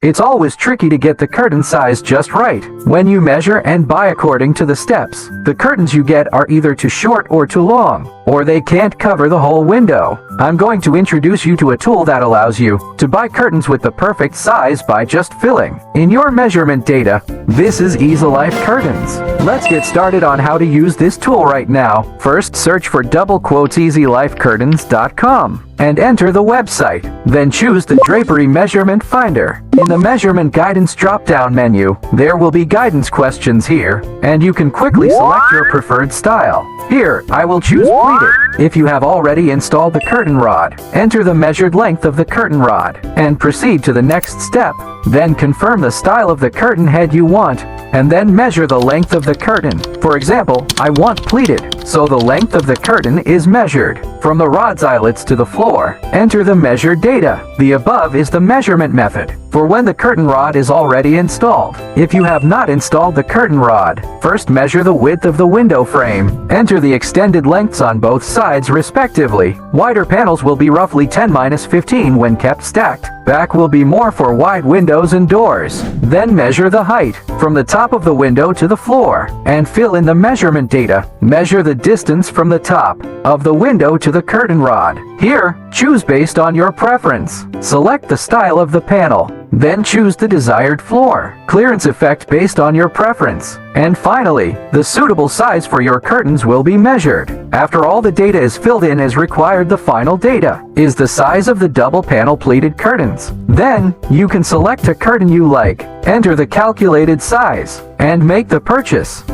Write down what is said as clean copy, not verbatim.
It's always tricky to get the curtain size just right. When you measure and buy according to the steps, the curtains you get are either too short or too long, or they can't cover the whole window. I'm going to introduce you to a tool that allows you to buy curtains with the perfect size by just filling in your measurement data. This is Easylife Curtains. Let's get started on how to use this tool right now. First, search for easylifecurtains.com and enter the website. Then choose the Drapery Measurement Finder. In the Measurement Guidance drop-down menu, there will be guidance questions here, and you can quickly select your preferred style. Here, I will choose pleated. If you have already installed the curtain rod, enter the measured length of the curtain rod, and proceed to the next step. Then confirm the style of the curtain head you want, and then measure the length of the curtain. For example, I want pleated, so the length of the curtain is measured from the rod's eyelets to the floor. Enter the measured data. The above is the measurement method for when the curtain rod is already installed. If you have not installed the curtain rod, first measure the width of the window frame. Enter the extended lengths on both sides respectively. Wider panels will be roughly 10-15 when kept stacked. Back will be more for wide windows and doors. Then measure the height from the top of the window to the floor and fill in the measurement data. Measure the distance from the top of the window to the curtain rod. Here, choose based on your preference. Select the style of the panel. Then choose the desired floor clearance effect based on your preference. And finally, the suitable size for your curtains will be measured. After all the data is filled in as required, the final data is the size of the double panel pleated curtains. Then, you can select a curtain you like, enter the calculated size, and make the purchase.